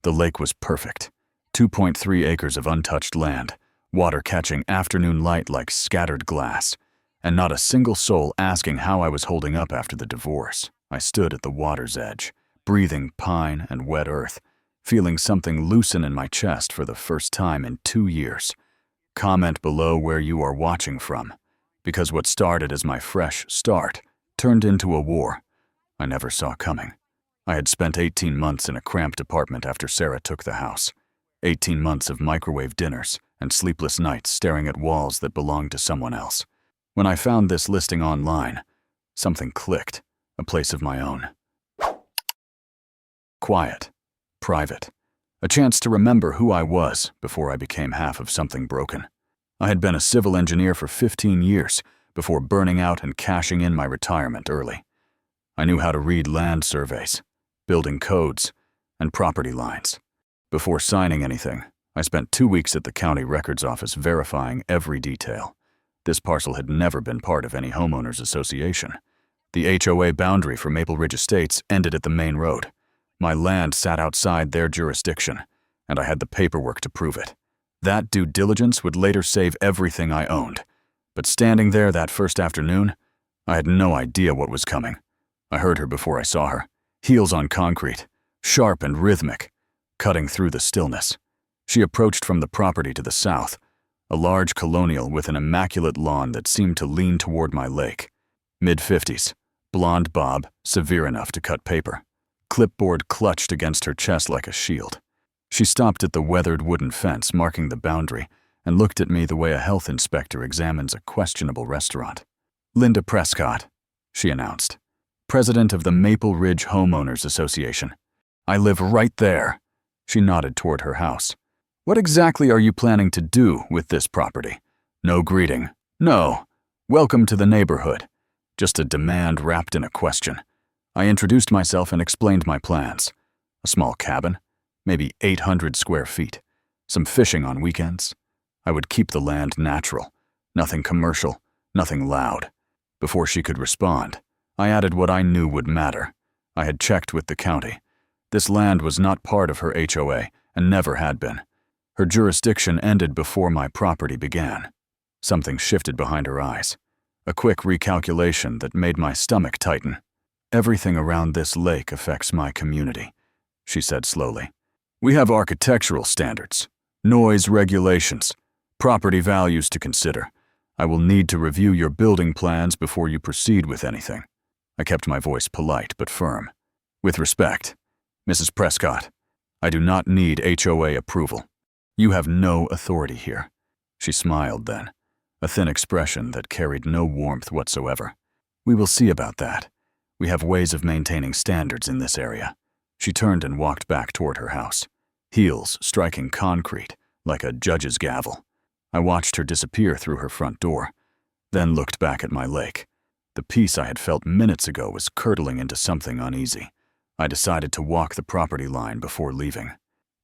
The lake was perfect. 2.3 acres of untouched land, water catching afternoon light like scattered glass, and not a single soul asking how I was holding up after the divorce. I stood at the water's edge, breathing pine and wet earth, feeling something loosen in my chest for the first time in 2 years. Comment below where you are watching from, because what started as my fresh start turned into a war I never saw coming. I had spent 18 months in a cramped apartment after Sarah took the house. 18 months of microwave dinners and sleepless nights staring at walls that belonged to someone else. When I found this listing online, something clicked, a place of my own. Quiet, private, a chance to remember who I was before I became half of something broken. I had been a civil engineer for 15 years before burning out and cashing in my retirement early. I knew how to read land surveys, building codes, and property lines. Before signing anything, I spent 2 weeks at the county records office verifying every detail. This parcel had never been part of any homeowners association. The HOA boundary for Maple Ridge Estates ended at the main road. My land sat outside their jurisdiction, and I had the paperwork to prove it. That due diligence would later save everything I owned. But standing there that first afternoon, I had no idea what was coming. I heard her before I saw her, heels on concrete, sharp and rhythmic, cutting through the stillness. She approached from the property to the south, a large colonial with an immaculate lawn that seemed to lean toward my lake. Mid-50s, blonde bob, severe enough to cut paper. Clipboard clutched against her chest like a shield. She stopped at the weathered wooden fence marking the boundary and looked at me the way a health inspector examines a questionable restaurant. "Linda Prescott," she announced, "president of the Maple Ridge Homeowners Association. I live right there." She nodded toward her house. "What exactly are you planning to do with this property?" No greeting. No. Welcome to the neighborhood. Just a demand wrapped in a question. I introduced myself and explained my plans. A small cabin, maybe 800 square feet. Some fishing on weekends. I would keep the land natural. Nothing commercial, nothing loud. Before she could respond, I added what I knew would matter. I had checked with the county. This land was not part of her HOA and never had been. Her jurisdiction ended before my property began. Something shifted behind her eyes. A quick recalculation that made my stomach tighten. "Everything around this lake affects my community," she said slowly. "We have architectural standards, noise regulations, property values to consider. I will need to review your building plans before you proceed with anything." I kept my voice polite but firm. "With respect, Mrs. Prescott, I do not need HOA approval. You have no authority here." She smiled then, a thin expression that carried no warmth whatsoever. "We will see about that. We have ways of maintaining standards in this area." She turned and walked back toward her house, heels striking concrete like a judge's gavel. I watched her disappear through her front door, then looked back at my lake. The peace I had felt minutes ago was curdling into something uneasy. I decided to walk the property line before leaving.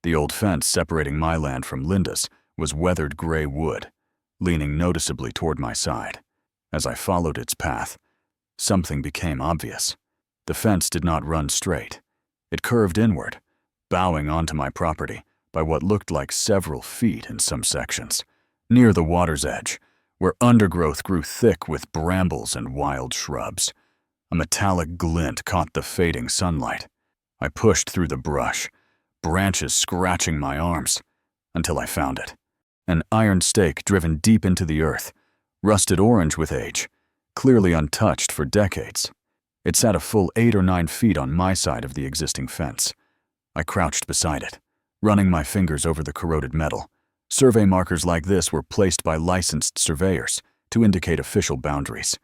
The old fence separating my land from Linda's was weathered gray wood, leaning noticeably toward my side. As I followed its path, something became obvious. The fence did not run straight. It curved inward, bowing onto my property by what looked like several feet in some sections, near the water's edge, where undergrowth grew thick with brambles and wild shrubs. A metallic glint caught the fading sunlight. I pushed through the brush, branches scratching my arms, until I found it. An iron stake driven deep into the earth, rusted orange with age, clearly untouched for decades. It sat a full 8 or 9 feet on my side of the existing fence. I crouched beside it, running my fingers over the corroded metal. Survey markers like this were placed by licensed surveyors to indicate official boundaries.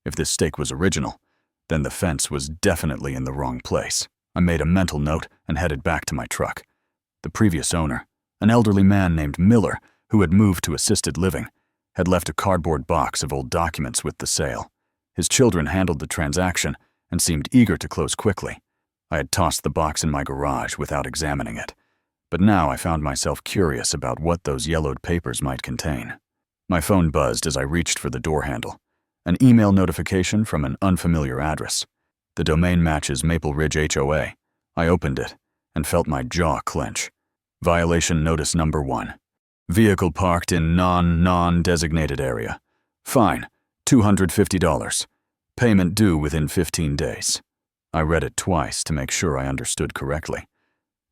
If this stake was original, then the fence was definitely in the wrong place. I made a mental note and headed back to my truck. The previous owner, an elderly man named Miller, who had moved to assisted living, had left a cardboard box of old documents with the sale. His children handled the transaction and seemed eager to close quickly. I had tossed the box in my garage without examining it, but now I found myself curious about what those yellowed papers might contain. My phone buzzed as I reached for the door handle. An email notification from an unfamiliar address. The domain matches Maple Ridge HOA. I opened it and felt my jaw clench. Violation notice number 1. Vehicle parked in non-designated area. Fine, $250. Payment due within 15 days. I read it twice to make sure I understood correctly.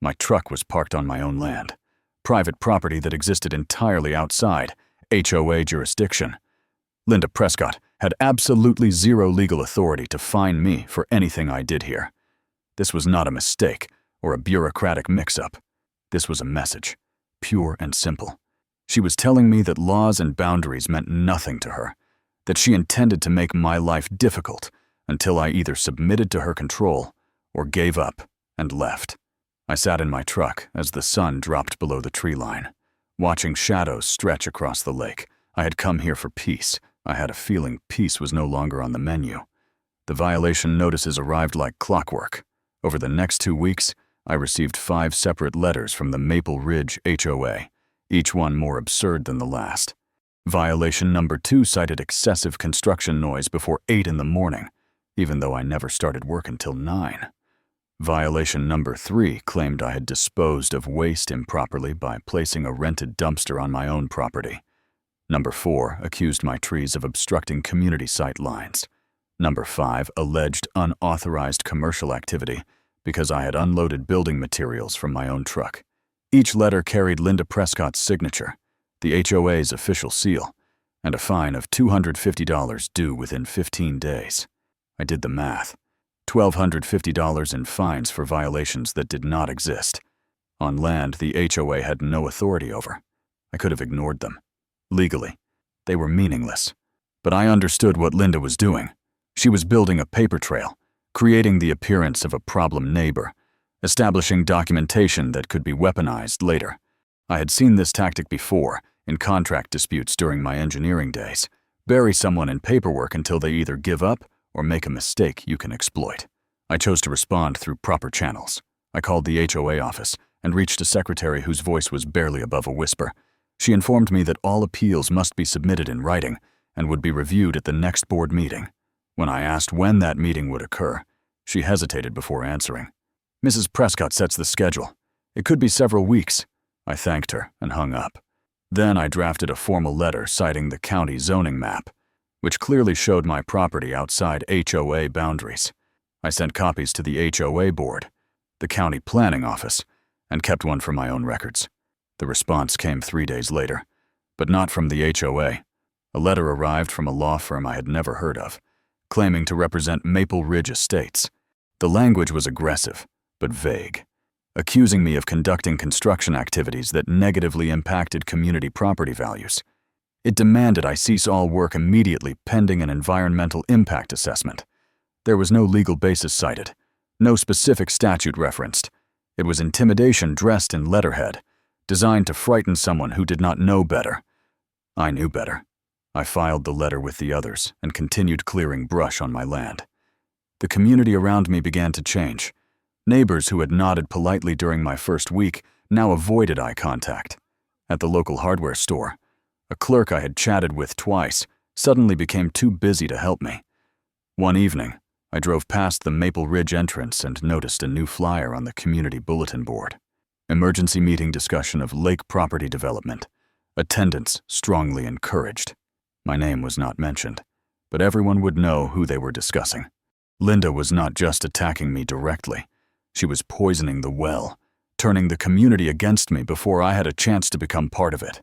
My truck was parked on my own land, private property that existed entirely outside HOA jurisdiction. Linda Prescott had absolutely zero legal authority to fine me for anything I did here. This was not a mistake or a bureaucratic mix-up. This was a message, pure and simple. She was telling me that laws and boundaries meant nothing to her, that she intended to make my life difficult until I either submitted to her control or gave up and left. I sat in my truck as the sun dropped below the tree line, watching shadows stretch across the lake. I had come here for peace. I had a feeling peace was no longer on the menu. The violation notices arrived like clockwork. Over the next 2 weeks, I received 5 separate letters from the Maple Ridge HOA, each one more absurd than the last. Violation number 2 cited excessive construction noise before 8 in the morning, even though I never started work until 9. Violation number 3 claimed I had disposed of waste improperly by placing a rented dumpster on my own property. Number 4 accused my trees of obstructing community sight lines. Number 5 alleged unauthorized commercial activity because I had unloaded building materials from my own truck. Each letter carried Linda Prescott's signature, the HOA's official seal, and a fine of $250 due within 15 days. I did the math. $1,250 in fines for violations that did not exist. On land the HOA had no authority over. I could have ignored them. Legally, they were meaningless. But I understood what Linda was doing. She was building a paper trail, creating the appearance of a problem neighbor, establishing documentation that could be weaponized later. I had seen this tactic before in contract disputes during my engineering days. Bury someone in paperwork until they either give up or make a mistake you can exploit. I chose to respond through proper channels. I called the HOA office and reached a secretary whose voice was barely above a whisper. She informed me that all appeals must be submitted in writing and would be reviewed at the next board meeting. When I asked when that meeting would occur, she hesitated before answering. "Mrs. Prescott sets the schedule. It could be several weeks." I thanked her and hung up. Then I drafted a formal letter citing the county zoning map, which clearly showed my property outside HOA boundaries. I sent copies to the HOA board, the county planning office, and kept one for my own records. The response came 3 days later, but not from the HOA. A letter arrived from a law firm I had never heard of, claiming to represent Maple Ridge Estates. The language was aggressive, but vague, accusing me of conducting construction activities that negatively impacted community property values. It demanded I cease all work immediately pending an environmental impact assessment. There was no legal basis cited, no specific statute referenced. It was intimidation dressed in letterhead, designed to frighten someone who did not know better. I knew better. I filed the letter with the others and continued clearing brush on my land. The community around me began to change. Neighbors who had nodded politely during my first week now avoided eye contact. At the local hardware store, a clerk I had chatted with twice suddenly became too busy to help me. One evening, I drove past the Maple Ridge entrance and noticed a new flyer on the community bulletin board. Emergency meeting discussion of lake property development. Attendance strongly encouraged. My name was not mentioned, but everyone would know who they were discussing. Linda was not just attacking me directly. She was poisoning the well, turning the community against me before I had a chance to become part of it.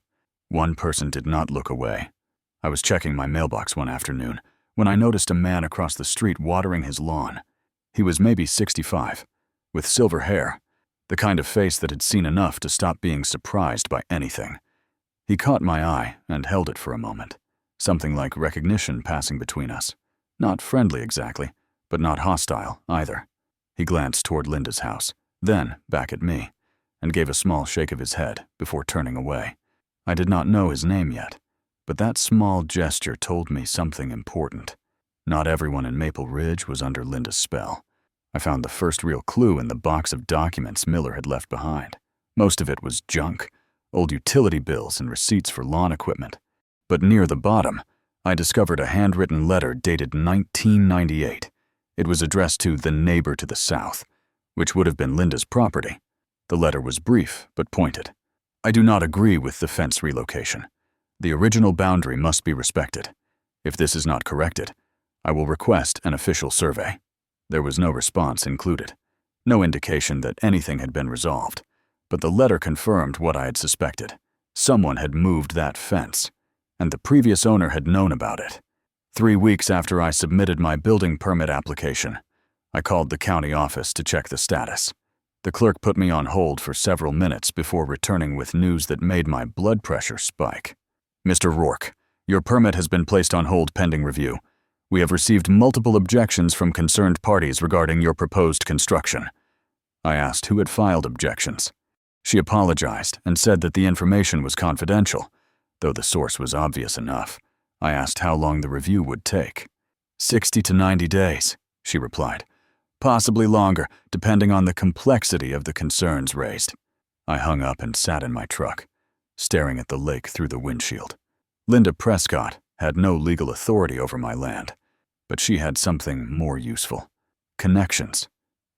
One person did not look away. I was checking my mailbox one afternoon when I noticed a man across the street watering his lawn. He was maybe 65, with silver hair, the kind of face that had seen enough to stop being surprised by anything. He caught my eye and held it for a moment, something like recognition passing between us. Not friendly exactly, but not hostile either. He glanced toward Linda's house, then back at me, and gave a small shake of his head before turning away. I did not know his name yet, but that small gesture told me something important. Not everyone in Maple Ridge was under Linda's spell. I found the first real clue in the box of documents Miller had left behind. Most of it was junk, old utility bills and receipts for lawn equipment. But near the bottom, I discovered a handwritten letter dated 1998. It was addressed to the neighbor to the south, which would have been Linda's property. The letter was brief but pointed. I do not agree with the fence relocation. The original boundary must be respected. If this is not corrected, I will request an official survey. There was no response included. No indication that anything had been resolved. But the letter confirmed what I had suspected. Someone had moved that fence, and the previous owner had known about it. 3 weeks after I submitted my building permit application, I called the county office to check the status. The clerk put me on hold for several minutes before returning with news that made my blood pressure spike. Mr. Rourke, your permit has been placed on hold pending review. We have received multiple objections from concerned parties regarding your proposed construction. I asked who had filed objections. She apologized and said that the information was confidential, though the source was obvious enough. I asked how long the review would take. 60 to 90 days, she replied. Possibly longer, depending on the complexity of the concerns raised. I hung up and sat in my truck, staring at the lake through the windshield. Linda Prescott had no legal authority over my land, but she had something more useful. Connections,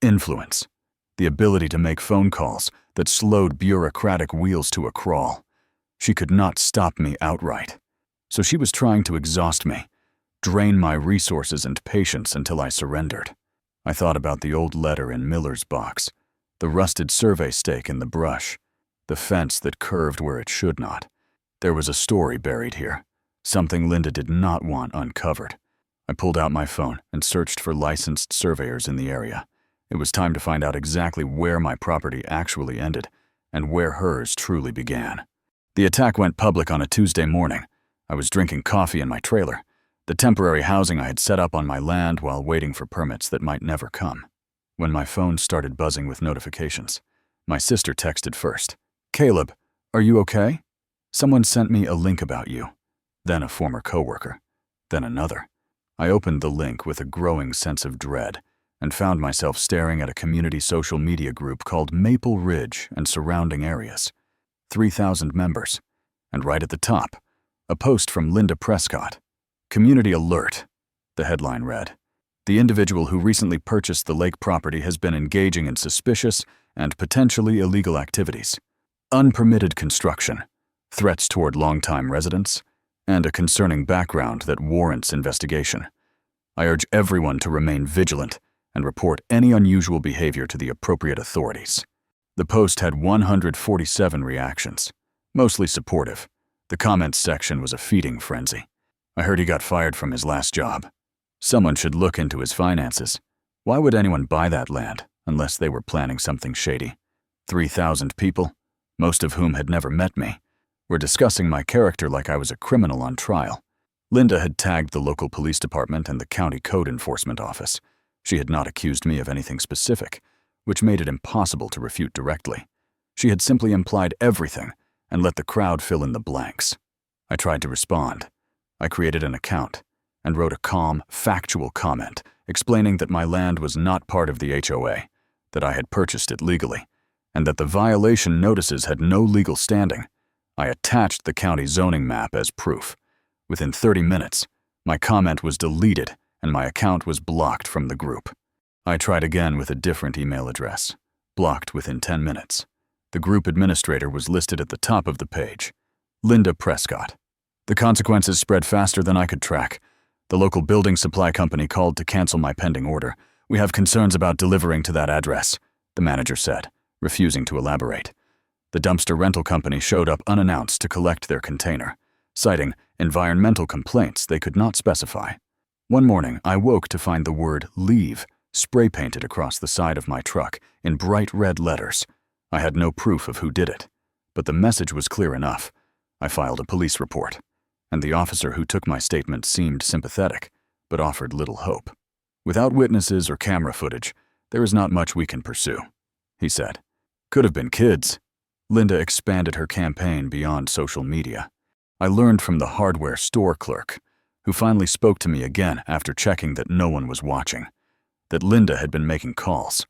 influence, the ability to make phone calls that slowed bureaucratic wheels to a crawl. She could not stop me outright. So she was trying to exhaust me, drain my resources and patience until I surrendered. I thought about the old letter in Miller's box, the rusted survey stake in the brush, the fence that curved where it should not. There was a story buried here, something Linda did not want uncovered. I pulled out my phone and searched for licensed surveyors in the area. It was time to find out exactly where my property actually ended and where hers truly began. The attack went public on a Tuesday morning. I was drinking coffee in my trailer, the temporary housing I had set up on my land while waiting for permits that might never come. When my phone started buzzing with notifications, my sister texted first. "Caleb, are you okay? Someone sent me a link about you." Then a former coworker. Then another. I opened the link with a growing sense of dread and found myself staring at a community social media group called Maple Ridge and surrounding areas. 3,000 members. And right at the top, a post from Linda Prescott. "Community alert," the headline read. "The individual who recently purchased the lake property has been engaging in suspicious and potentially illegal activities. Unpermitted construction, threats toward longtime residents, and a concerning background that warrants investigation. I urge everyone to remain vigilant and report any unusual behavior to the appropriate authorities." The post had 147 reactions, mostly supportive. The comments section was a feeding frenzy. "I heard he got fired from his last job. Someone should look into his finances. Why would anyone buy that land unless they were planning something shady? 3,000 people, most of whom had never met me, were discussing my character like I was a criminal on trial. Linda had tagged the local police department and the county code enforcement office. She had not accused me of anything specific, which made it impossible to refute directly. She had simply implied everything and let the crowd fill in the blanks. I tried to respond. I created an account and wrote a calm, factual comment explaining that my land was not part of the HOA, that I had purchased it legally, and that the violation notices had no legal standing. I attached the county zoning map as proof. Within 30 minutes, my comment was deleted and my account was blocked from the group. I tried again with a different email address, blocked within 10 minutes. The group administrator was listed at the top of the page, Linda Prescott. The consequences spread faster than I could track. The local building supply company called to cancel my pending order. "We have concerns about delivering to that address," the manager said, refusing to elaborate. The dumpster rental company showed up unannounced to collect their container, citing environmental complaints they could not specify. One morning, I woke to find the word "leave" spray-painted across the side of my truck in bright red letters. I had no proof of who did it, but the message was clear enough. I filed a police report, and the officer who took my statement seemed sympathetic, but offered little hope. "Without witnesses or camera footage, there is not much we can pursue," he said. "Could have been kids." Linda expanded her campaign beyond social media. I learned from the hardware store clerk, who finally spoke to me again after checking that no one was watching, that Linda had been making calls.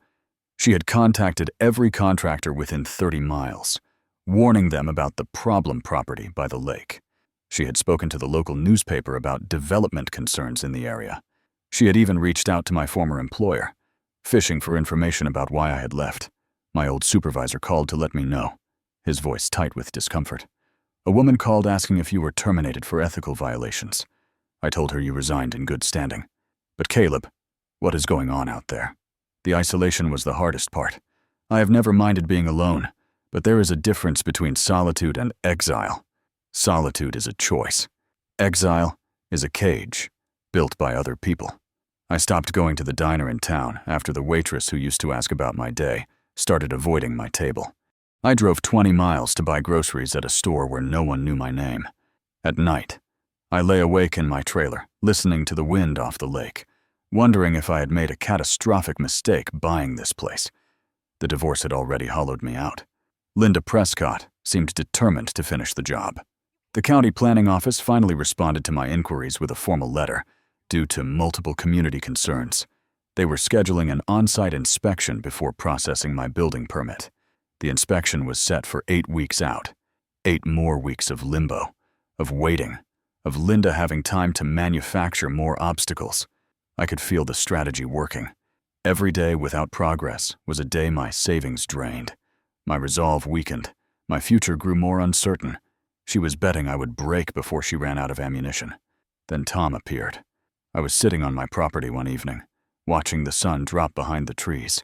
She had contacted every contractor within 30 miles, warning them about the problem property by the lake. She had spoken to the local newspaper about development concerns in the area. She had even reached out to my former employer, fishing for information about why I had left. My old supervisor called to let me know, his voice tight with discomfort. A woman called asking if you were terminated for ethical violations. I told her you resigned in good standing. But Caleb, what is going on out there? The isolation was the hardest part. I have never minded being alone, but there is a difference between solitude and exile. Solitude is a choice. Exile is a cage, built by other people. I stopped going to the diner in town after the waitress who used to ask about my day started avoiding my table. I drove 20 miles to buy groceries at a store where no one knew my name. At night, I lay awake in my trailer, listening to the wind off the lake, wondering if I had made a catastrophic mistake buying this place. The divorce had already hollowed me out. Linda Prescott seemed determined to finish the job. The county planning office finally responded to my inquiries with a formal letter, due to multiple community concerns. They were scheduling an on-site inspection before processing my building permit. The inspection was set for 8 weeks out. 8 more weeks of limbo, of waiting, of Linda having time to manufacture more obstacles. I could feel the strategy working. Every day without progress was a day my savings drained. My resolve weakened. My future grew more uncertain. She was betting I would break before she ran out of ammunition. Then Tom appeared. I was sitting on my property one evening, watching the sun drop behind the trees,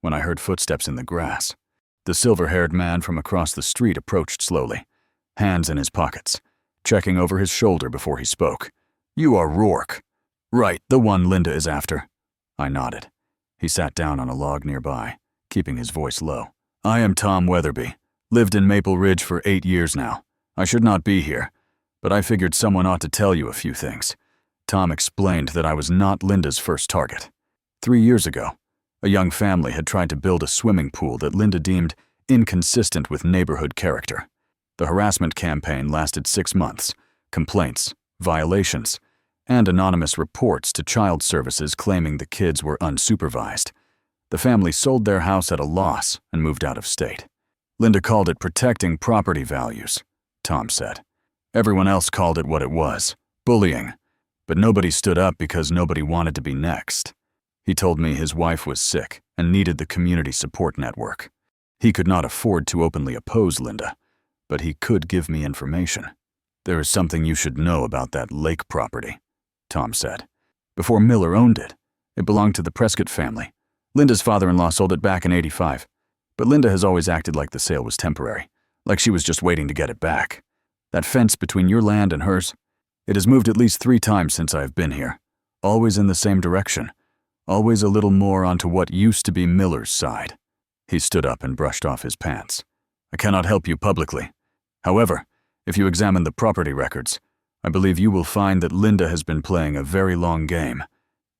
when I heard footsteps in the grass. The silver-haired man from across the street approached slowly, hands in his pockets, checking over his shoulder before he spoke. "You are Rourke." "Right, the one Linda is after." I nodded. He sat down on a log nearby, keeping his voice low. "I am Tom Weatherby. Lived in Maple Ridge for 8 years now. I should not be here, but I figured someone ought to tell you a few things." Tom explained that I was not Linda's first target. 3 years ago, a young family had tried to build a swimming pool that Linda deemed inconsistent with neighborhood character. The harassment campaign lasted 6 months. Complaints, violations, and anonymous reports to child services claiming the kids were unsupervised. The family sold their house at a loss and moved out of state. Linda called it protecting property values, Tom said. Everyone else called it what it was, bullying. But nobody stood up because nobody wanted to be next. He told me his wife was sick and needed the community support network. He could not afford to openly oppose Linda, but he could give me information. "There is something you should know about that lake property," Tom said. "Before Miller owned it, it belonged to the Prescott family. Linda's father-in-law sold it back in '85. But Linda has always acted like the sale was temporary, like she was just waiting to get it back. That fence between your land and hers, it has moved at least 3 times since I have been here, always in the same direction, always a little more onto what used to be Miller's side." He stood up and brushed off his pants. "I cannot help you publicly. However, if you examine the property records, I believe you will find that Linda has been playing a very long game,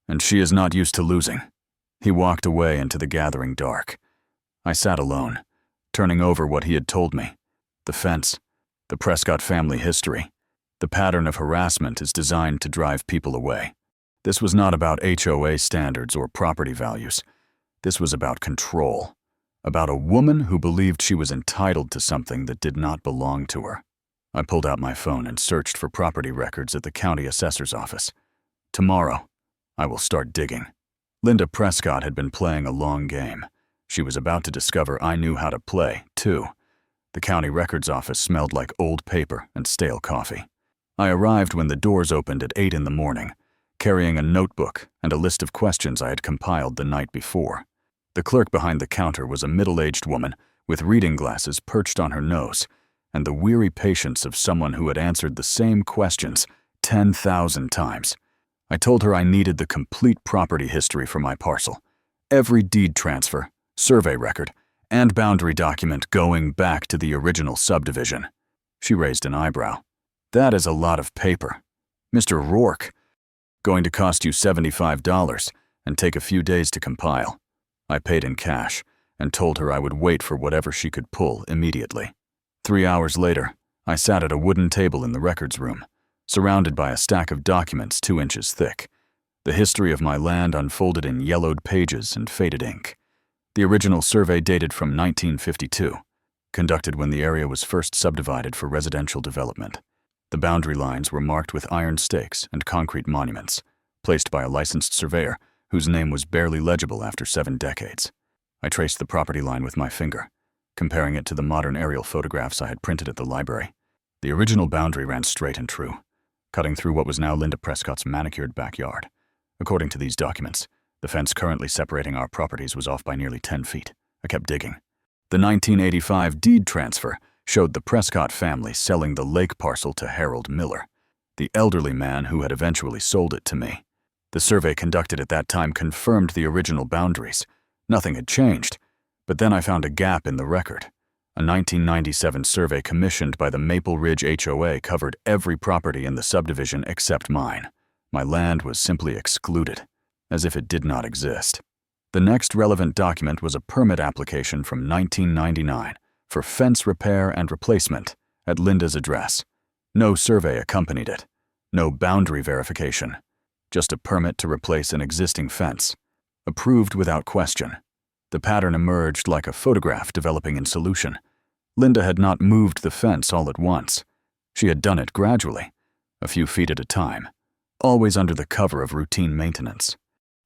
and she is not used to losing." He walked away into the gathering dark. I sat alone, turning over what he had told me. The fence, the Prescott family history. The pattern of harassment is designed to drive people away. This was not about HOA standards or property values. This was about control, about a woman who believed she was entitled to something that did not belong to her. I pulled out my phone and searched for property records at the county assessor's office. Tomorrow, I will start digging. Linda Prescott had been playing a long game. She was about to discover I knew how to play, too. The county records office smelled like old paper and stale coffee. I arrived when the doors opened at 8 in the morning, carrying a notebook and a list of questions I had compiled the night before. The clerk behind the counter was a middle-aged woman with reading glasses perched on her nose and the weary patience of someone who had answered the same questions 10,000 times. I told her I needed the complete property history for my parcel, every deed transfer, survey record, and boundary document going back to the original subdivision. She raised an eyebrow. "That is a lot of paper. Mr. Rourke, going to cost you $75 and take a few days to compile." I paid in cash and told her I would wait for whatever she could pull immediately. 3 hours later, I sat at a wooden table in the records room, surrounded by a stack of documents 2 inches thick. The history of my land unfolded in yellowed pages and faded ink. The original survey dated from 1952, conducted when the area was first subdivided for residential development. The boundary lines were marked with iron stakes and concrete monuments, placed by a licensed surveyor whose name was barely legible after 7 decades. I traced the property line with my finger, comparing it to the modern aerial photographs I had printed at the library. The original boundary ran straight and true, cutting through what was now Linda Prescott's manicured backyard. According to these documents, the fence currently separating our properties was off by nearly 10 feet. I kept digging. The 1985 deed transfer showed the Prescott family selling the lake parcel to Harold Miller, the elderly man who had eventually sold it to me. The survey conducted at that time confirmed the original boundaries. Nothing had changed, but then I found a gap in the record. A 1997 survey commissioned by the Maple Ridge HOA covered every property in the subdivision except mine. My land was simply excluded, as if it did not exist. The next relevant document was a permit application from 1999 for fence repair and replacement at Linda's address. No survey accompanied it, no boundary verification, just a permit to replace an existing fence. Approved without question. The pattern emerged like a photograph developing in solution. Linda had not moved the fence all at once. She had done it gradually, a few feet at a time, always under the cover of routine maintenance.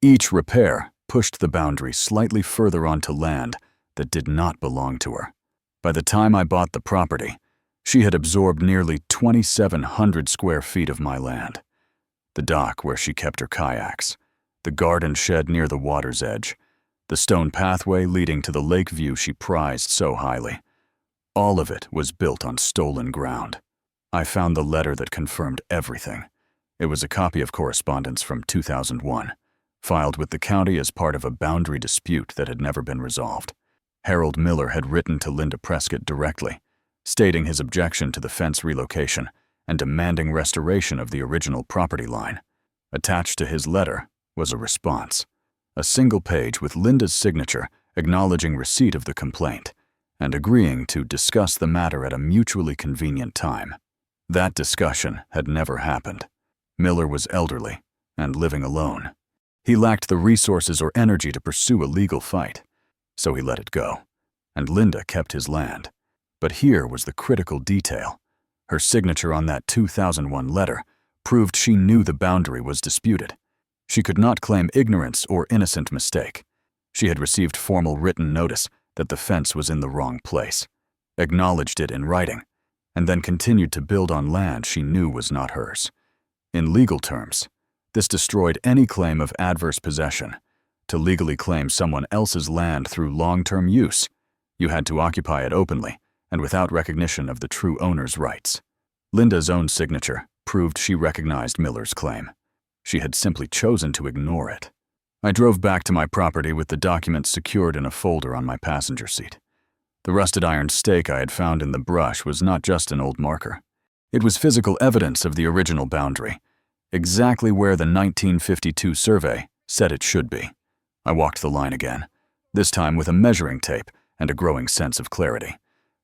Each repair pushed the boundary slightly further onto land that did not belong to her. By the time I bought the property, she had absorbed nearly 2,700 square feet of my land. The dock where she kept her kayaks, the garden shed near the water's edge, the stone pathway leading to the lake view she prized so highly. All of it was built on stolen ground. I found the letter that confirmed everything. It was a copy of correspondence from 2001, filed with the county as part of a boundary dispute that had never been resolved. Harold Miller had written to Linda Prescott directly, stating his objection to the fence relocation and demanding restoration of the original property line. Attached to his letter was a response, a single page with Linda's signature acknowledging receipt of the complaint and agreeing to discuss the matter at a mutually convenient time. That discussion had never happened. Miller was elderly and living alone. He lacked the resources or energy to pursue a legal fight, so he let it go, and Linda kept his land. But here was the critical detail. Her signature on that 2001 letter proved she knew the boundary was disputed. She could not claim ignorance or innocent mistake. She had received formal written notice that the fence was in the wrong place, acknowledged it in writing, and then continued to build on land she knew was not hers. In legal terms, this destroyed any claim of adverse possession. To legally claim someone else's land through long-term use, you had to occupy it openly and without recognition of the true owner's rights. Linda's own signature proved she recognized Miller's claim. She had simply chosen to ignore it. I drove back to my property with the documents secured in a folder on my passenger seat. The rusted iron stake I had found in the brush was not just an old marker. It was physical evidence of the original boundary, exactly where the 1952 survey said it should be. I walked the line again, this time with a measuring tape and a growing sense of clarity.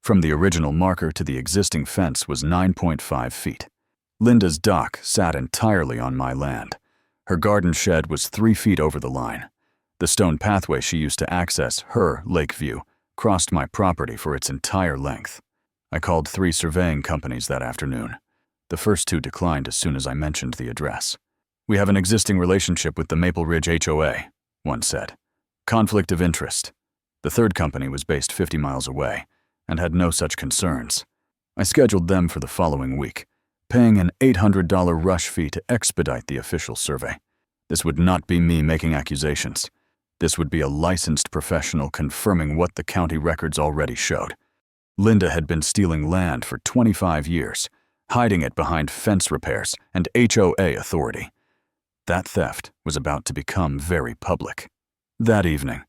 From the original marker to the existing fence was 9.5 feet. Linda's dock sat entirely on my land. Her garden shed was 3 feet over the line. The stone pathway she used to access her lake view crossed my property for its entire length. I called 3 surveying companies that afternoon. The first 2 declined as soon as I mentioned the address. "We have an existing relationship with the Maple Ridge HOA," one said. "Conflict of interest." The third company was based 50 miles away and had no such concerns. I scheduled them for the following week, paying an $800 rush fee to expedite the official survey. This would not be me making accusations. This would be a licensed professional confirming what the county records already showed. Linda had been stealing land for 25 years, hiding it behind fence repairs and HOA authority. That theft was about to become very public. That evening,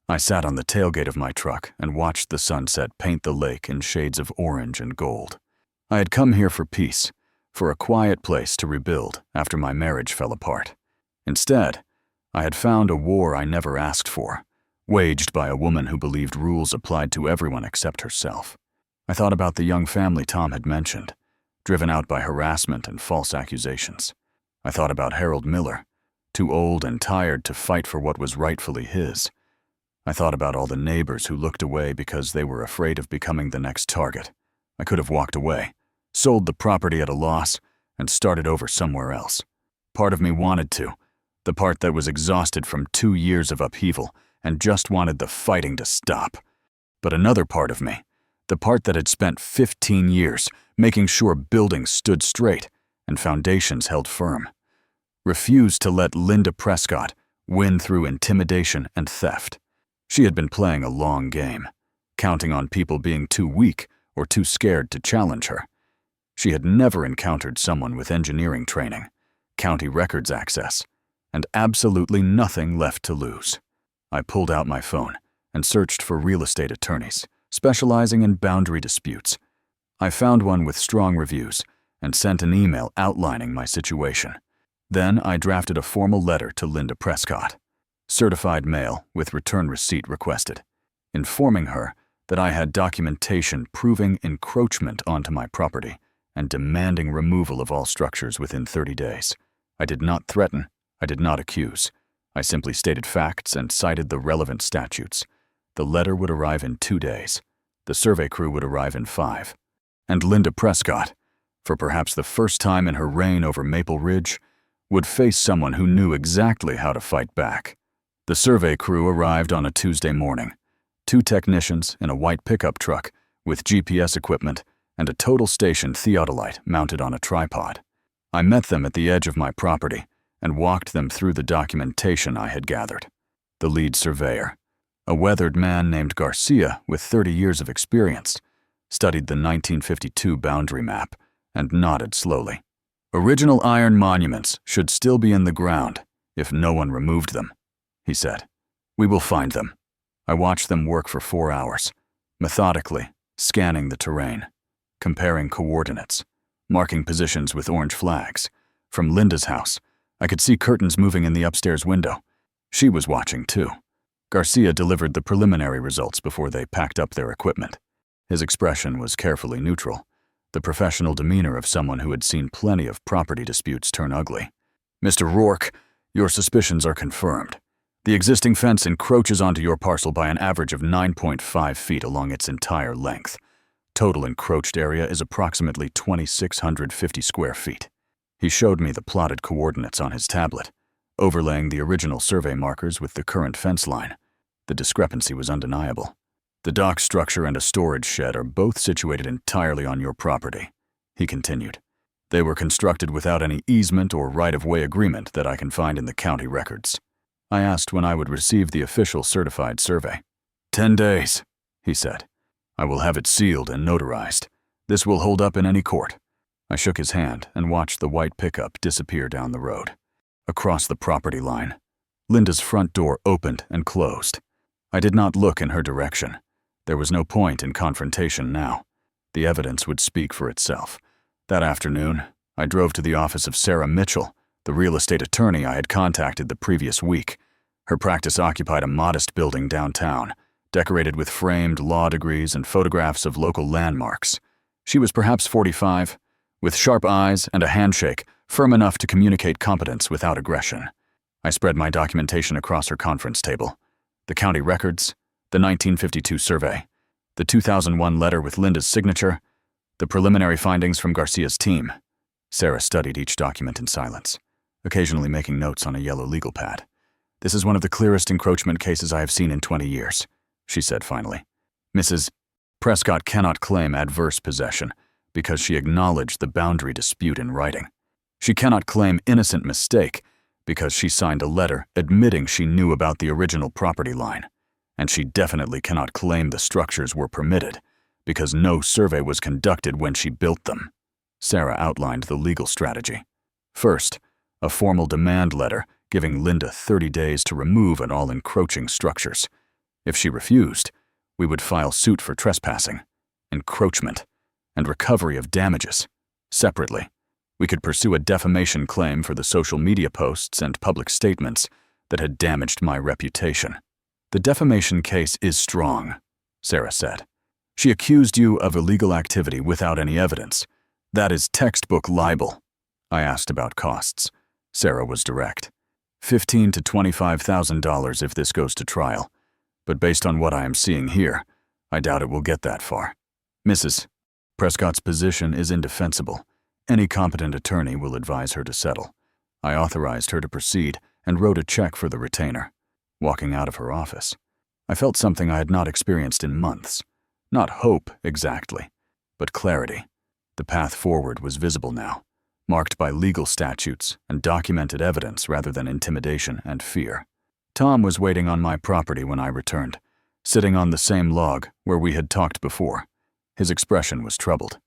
I sat on the tailgate of my truck and watched the sunset paint the lake in shades of orange and gold. I had come here for peace, for a quiet place to rebuild after my marriage fell apart. Instead, I had found a war I never asked for, waged by a woman who believed rules applied to everyone except herself. I thought about the young family Tom had mentioned, driven out by harassment and false accusations. I thought about Harold Miller, too old and tired to fight for what was rightfully his. I thought about all the neighbors who looked away because they were afraid of becoming the next target. I could have walked away, sold the property at a loss, and started over somewhere else. Part of me wanted to, the part that was exhausted from 2 years of upheaval and just wanted the fighting to stop. But another part of me, the part that had spent 15 years making sure buildings stood straight and foundations held firm, refused to let Linda Prescott win through intimidation and theft. She had been playing a long game, counting on people being too weak or too scared to challenge her. She had never encountered someone with engineering training, county records access, and absolutely nothing left to lose. I pulled out my phone and searched for real estate attorneys specializing in boundary disputes. I found one with strong reviews and sent an email outlining my situation. Then I drafted a formal letter to Linda Prescott, certified mail with return receipt requested, informing her that I had documentation proving encroachment onto my property and demanding removal of all structures within 30 days. I did not threaten, I did not accuse. I simply stated facts and cited the relevant statutes. The letter would arrive in 2 days. The survey crew would arrive in 5. And Linda Prescott, for perhaps the first time in her reign over Maple Ridge, would face someone who knew exactly how to fight back. The survey crew arrived on a Tuesday morning. 2 technicians in a white pickup truck with GPS equipment and a total station theodolite mounted on a tripod. I met them at the edge of my property and walked them through the documentation I had gathered. The lead surveyor, a weathered man named Garcia with 30 years of experience, studied the 1952 boundary map and nodded slowly. "Original iron monuments should still be in the ground if no one removed them," he said. "We will find them." I watched them work for 4 hours, methodically scanning the terrain, comparing coordinates, marking positions with orange flags. From Linda's house, I could see curtains moving in the upstairs window. She was watching too. Garcia delivered the preliminary results before they packed up their equipment. His expression was carefully neutral, the professional demeanor of someone who had seen plenty of property disputes turn ugly. "Mr. Rourke, your suspicions are confirmed. The existing fence encroaches onto your parcel by an average of 9.5 feet along its entire length. Total encroached area is approximately 2,650 square feet." He showed me the plotted coordinates on his tablet, overlaying the original survey markers with the current fence line. The discrepancy was undeniable. "The dock structure and a storage shed are both situated entirely on your property," he continued. "They were constructed without any easement or right-of-way agreement that I can find in the county records." I asked when I would receive the official certified survey. 10 days, he said. "I will have it sealed and notarized. This will hold up in any court." I shook his hand and watched the white pickup disappear down the road. Across the property line, Linda's front door opened and closed. I did not look in her direction. There was no point in confrontation now. The evidence would speak for itself. That afternoon, I drove to the office of Sarah Mitchell, the real estate attorney I had contacted the previous week. Her practice occupied a modest building downtown, decorated with framed law degrees and photographs of local landmarks. She was perhaps 45, with sharp eyes and a handshake firm enough to communicate competence without aggression. I spread my documentation across her conference table. The county records, the 1952 survey, the 2001 letter with Linda's signature, the preliminary findings from Garcia's team. Sarah studied each document in silence, occasionally making notes on a yellow legal pad. "This is one of the clearest encroachment cases I have seen in 20 years, she said finally. "Mrs. Prescott cannot claim adverse possession because she acknowledged the boundary dispute in writing. She cannot claim innocent mistake because she signed a letter admitting she knew about the original property line. And she definitely cannot claim the structures were permitted because no survey was conducted when she built them." Sarah outlined the legal strategy. First, a formal demand letter giving Linda 30 days to remove all encroaching structures. If she refused, we would file suit for trespassing, encroachment, and recovery of damages. Separately, we could pursue a defamation claim for the social media posts and public statements that had damaged my reputation. "The defamation case is strong," Sarah said. "She accused you of illegal activity without any evidence. That is textbook libel." I asked about costs. Sarah was direct. $15,000 to $25,000 if this goes to trial. But based on what I am seeing here, I doubt it will get that far. Mrs. Prescott's position is indefensible. Any competent attorney will advise her to settle. I authorized her to proceed and wrote a check for the retainer. walking out of her office. I felt something I had not experienced in months. Not hope, exactly, but clarity. The path forward was visible now, marked by legal statutes and documented evidence rather than intimidation and fear. Tom was waiting on my property when I returned, sitting on the same log where we had talked before. His expression was troubled.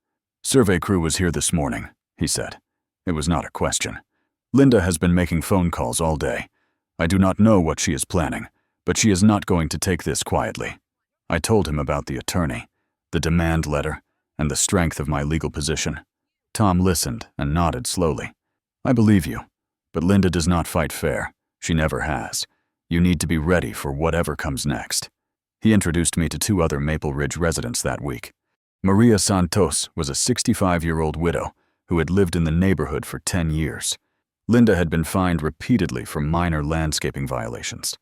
"Survey crew was here this morning," he said. It was not a question. "Linda has been making phone calls all day. I do not know what she is planning, but she is not going to take this quietly." I told him about the attorney, the demand letter, and the strength of my legal position. Tom listened and nodded slowly. "I believe you, but Linda does not fight fair. She never has. You need to be ready for whatever comes next." He introduced me to 2 other Maple Ridge residents that week. Maria Santos was a 65-year-old widow who had lived in the neighborhood for 10 years. Linda had been fined repeatedly for minor landscaping violations,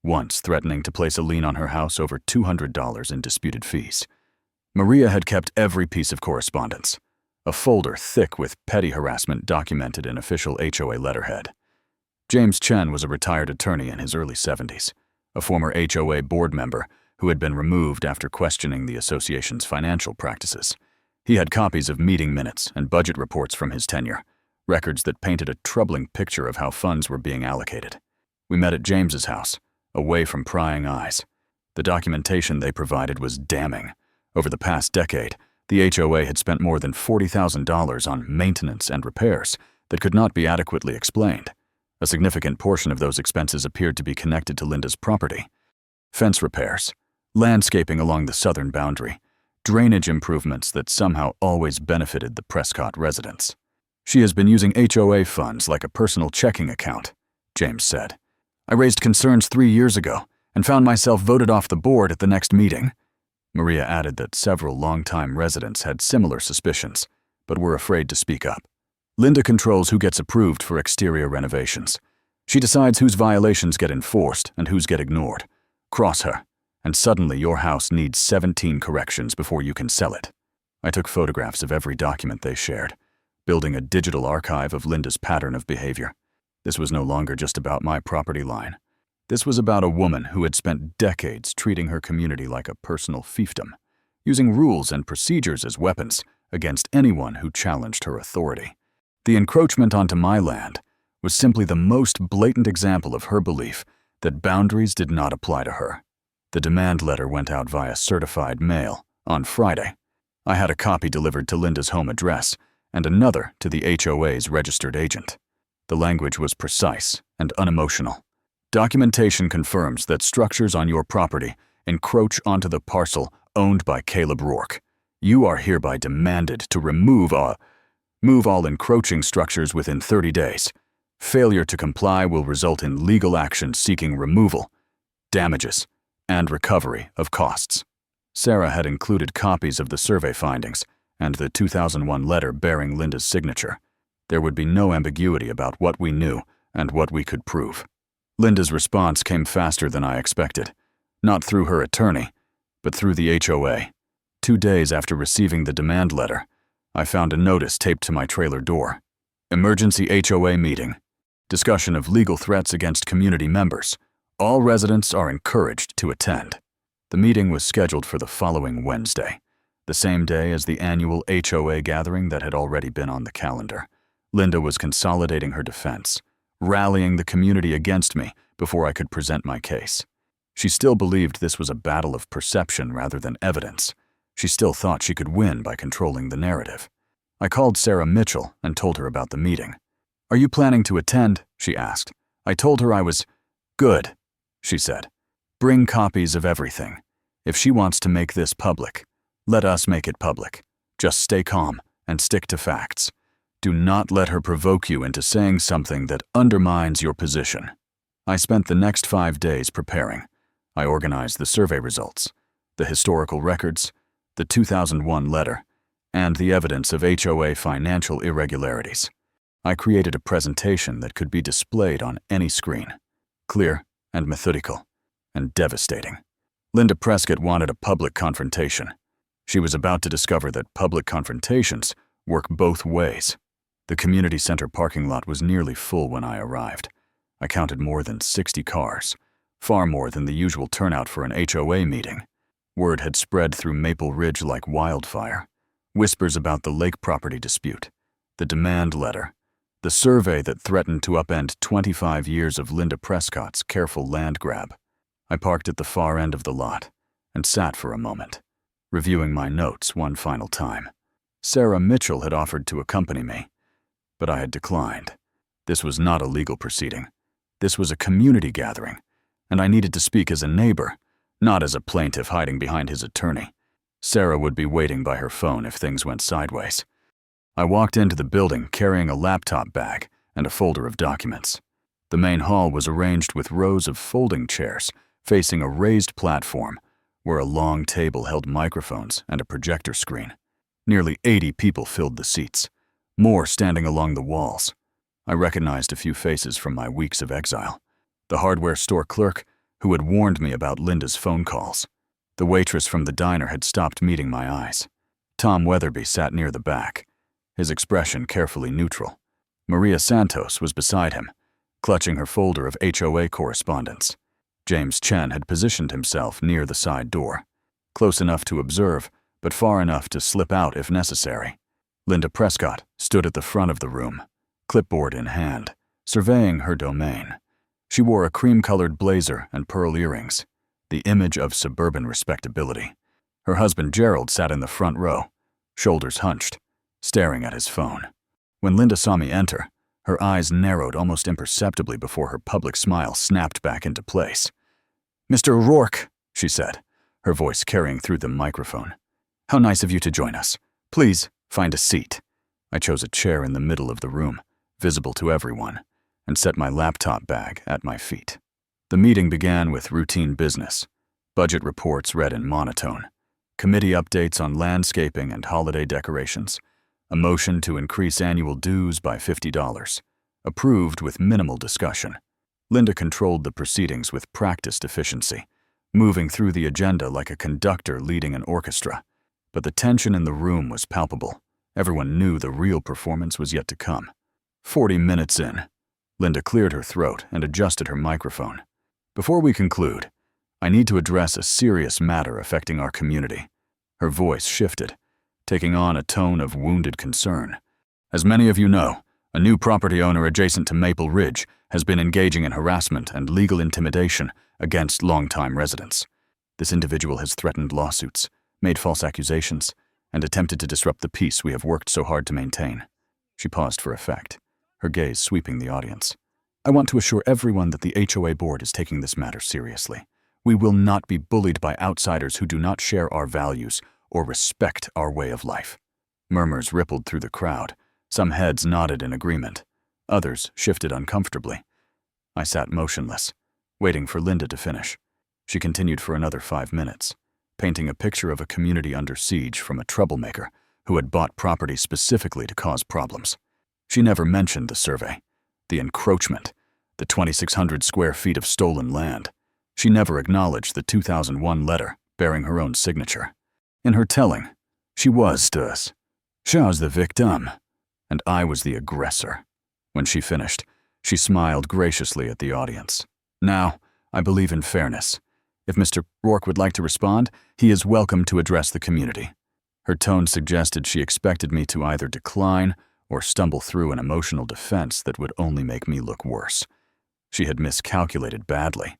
once threatening to place a lien on her house over $200 in disputed fees. Maria had kept every piece of correspondence, a folder thick with petty harassment documented in official HOA letterhead. James Chen was a retired attorney in his early 70s, a former HOA board member who had been removed after questioning the association's financial practices. He had copies of meeting minutes and budget reports from his tenure, records that painted a troubling picture of how funds were being allocated. We met at James's house, away from prying eyes. The documentation they provided was damning. Over the past decade, the HOA had spent more than $40,000 on maintenance and repairs that could not be adequately explained. A significant portion of those expenses appeared to be connected to Linda's property. Fence repairs, landscaping along the southern boundary, drainage improvements that somehow always benefited the Prescott residents. "She has been using HOA funds like a personal checking account," James said. "I raised concerns 3 years ago and found myself voted off the board at the next meeting." Maria added that several longtime residents had similar suspicions, but were afraid to speak up. "Linda controls who gets approved for exterior renovations. She decides whose violations get enforced and whose get ignored. Cross her, and suddenly your house needs 17 corrections before you can sell it." I took photographs of every document they shared, building a digital archive of Linda's pattern of behavior. This was no longer just about my property line. This was about a woman who had spent decades treating her community like a personal fiefdom, using rules and procedures as weapons against anyone who challenged her authority. The encroachment onto my land was simply the most blatant example of her belief that boundaries did not apply to her. The demand letter went out via certified mail on Friday. I had a copy delivered to Linda's home address and another to the HOA's registered agent. The language was precise and unemotional. "Documentation confirms that structures on your property encroach onto the parcel owned by Caleb Rourke. You are hereby demanded to move all encroaching structures within 30 days. Failure to comply will result in legal action seeking removal, damages, and recovery of costs." Sarah had included copies of the survey findings and the 2001 letter bearing Linda's signature. There would be no ambiguity about what we knew and what we could prove. Linda's response came faster than I expected, not through her attorney, but through the HOA. 2 days after receiving the demand letter, I found a notice taped to my trailer door. "Emergency HOA meeting. Discussion of legal threats against community members. All residents are encouraged to attend." The meeting was scheduled for the following Wednesday, the same day as the annual HOA gathering that had already been on the calendar. Linda was consolidating her defense, rallying the community against me before I could present my case. She still believed this was a battle of perception rather than evidence. She still thought she could win by controlling the narrative. I called Sarah Mitchell and told her about the meeting. "Are you planning to attend?" she asked. I told her I was. "Good," she said. "Bring copies of everything. If she wants to make this public, let us make it public. Just stay calm and stick to facts. Do not let her provoke you into saying something that undermines your position." I spent the next 5 days preparing. I organized the survey results, the historical records, the 2001 letter, and the evidence of HOA financial irregularities. I created a presentation that could be displayed on any screen, clear and methodical, and devastating. Linda Prescott wanted a public confrontation. She was about to discover that public confrontations work both ways. The community center parking lot was nearly full when I arrived. I counted more than 60 cars, far more than the usual turnout for an HOA meeting. Word had spread through Maple Ridge like wildfire. Whispers about the lake property dispute, the demand letter, the survey that threatened to upend 25 years of Linda Prescott's careful land grab. I parked at the far end of the lot and sat for a moment, reviewing my notes one final time. Sarah Mitchell had offered to accompany me, but I had declined. This was not a legal proceeding. This was a community gathering, and I needed to speak as a neighbor, not as a plaintiff hiding behind his attorney. Sarah would be waiting by her phone if things went sideways. I walked into the building carrying a laptop bag and a folder of documents. The main hall was arranged with rows of folding chairs facing a raised platform where a long table held microphones and a projector screen. Nearly 80 people filled the seats, more standing along the walls. I recognized a few faces from my weeks of exile. The hardware store clerk who had warned me about Linda's phone calls. The waitress from the diner had stopped meeting my eyes. Tom Weatherby sat near the back, his expression carefully neutral. Maria Santos was beside him, clutching her folder of HOA correspondence. James Chen had positioned himself near the side door, close enough to observe, but far enough to slip out if necessary. Linda Prescott stood at the front of the room, clipboard in hand, surveying her domain. She wore a cream-colored blazer and pearl earrings, the image of suburban respectability. Her husband Gerald sat in the front row, shoulders hunched, staring at his phone. When Linda saw me enter, her eyes narrowed almost imperceptibly before her public smile snapped back into place. "Mr. Rourke," she said, her voice carrying through the microphone. "How nice of you to join us. Please, find a seat." I chose a chair in the middle of the room, visible to everyone, and set my laptop bag at my feet. The meeting began with routine business, budget reports read in monotone, committee updates on landscaping and holiday decorations, a motion to increase annual dues by $50, approved with minimal discussion. Linda controlled the proceedings with practiced efficiency, moving through the agenda like a conductor leading an orchestra. But the tension in the room was palpable. Everyone knew the real performance was yet to come. 40 minutes in, Linda cleared her throat and adjusted her microphone. "Before we conclude, I need to address a serious matter affecting our community." Her voice shifted, taking on a tone of wounded concern. "As many of you know, a new property owner adjacent to Maple Ridge has been engaging in harassment and legal intimidation against longtime residents. This individual has threatened lawsuits, made false accusations, and attempted to disrupt the peace we have worked so hard to maintain." She paused for effect, her gaze sweeping the audience. "I want to assure everyone that the HOA board is taking this matter seriously. We will not be bullied by outsiders who do not share our values or respect our way of life." Murmurs rippled through the crowd. Some heads nodded in agreement. Others shifted uncomfortably. I sat motionless, waiting for Linda to finish. She continued for another 5 minutes, painting a picture of a community under siege from a troublemaker who had bought property specifically to cause problems. She never mentioned the survey, the encroachment, the 2,600 square feet of stolen land. She never acknowledged the 2001 letter bearing her own signature. In her telling, she was the victim, and I was the aggressor. When she finished, she smiled graciously at the audience. "Now, I believe in fairness. If Mr. Rourke would like to respond, he is welcome to address the community." Her tone suggested she expected me to either decline or stumble through an emotional defense that would only make me look worse. She had miscalculated badly.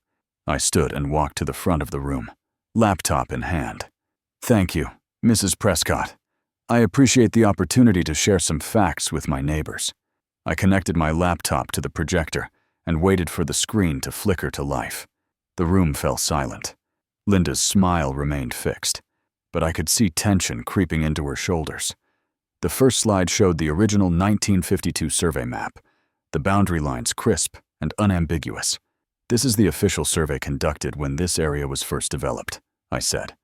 I stood and walked to the front of the room, laptop in hand. "Thank you, Mrs. Prescott. I appreciate the opportunity to share some facts with my neighbors." I connected my laptop to the projector and waited for the screen to flicker to life. The room fell silent. Linda's smile remained fixed, but I could see tension creeping into her shoulders. The first slide showed the original 1952 survey map, the boundary lines crisp and unambiguous. "This is the official survey conducted when this area was first developed," I said.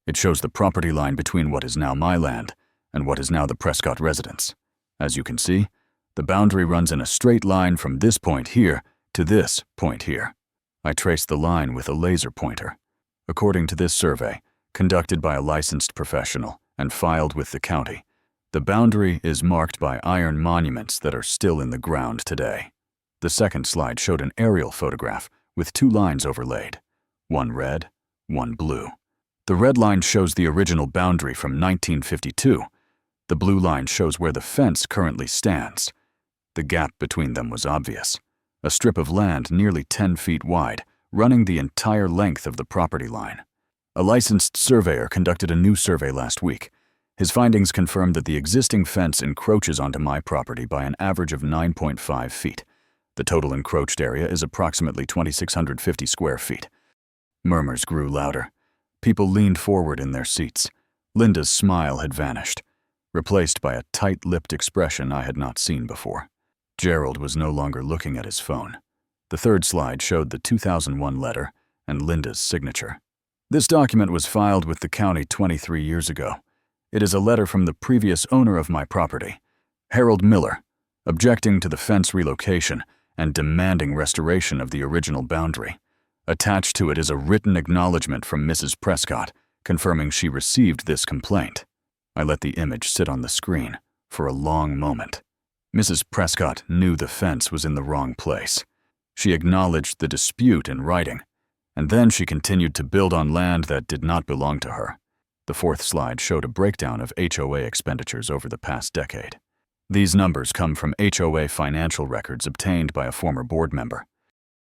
"It shows the property line between what is now my land and what is now the Prescott residence. As you can see, the boundary runs in a straight line from this point here to this point here." I traced the line with a laser pointer. "According to this survey, conducted by a licensed professional and filed with the county, the boundary is marked by iron monuments that are still in the ground today." The second slide showed an aerial photograph with 2 lines overlaid, one red, one blue. The red line shows the original boundary from 1952. The blue line shows where the fence currently stands. The gap between them was obvious. A strip of land nearly 10 feet wide, running the entire length of the property line. A licensed surveyor conducted a new survey last week. His findings confirmed that the existing fence encroaches onto my property by an average of 9.5 feet. The total encroached area is approximately 2,650 square feet. Murmurs grew louder. People leaned forward in their seats. Linda's smile had vanished, replaced by a tight-lipped expression I had not seen before. Gerald was no longer looking at his phone. The third slide showed the 2001 letter and Linda's signature. This document was filed with the county 23 years ago. It is a letter from the previous owner of my property, Harold Miller, objecting to the fence relocation and demanding restoration of the original boundary. Attached to it is a written acknowledgement from Mrs. Prescott, confirming she received this complaint. I let the image sit on the screen for a long moment. Mrs. Prescott knew the fence was in the wrong place. She acknowledged the dispute in writing, and then she continued to build on land that did not belong to her. The fourth slide showed a breakdown of HOA expenditures over the past decade. These numbers come from HOA financial records obtained by a former board member.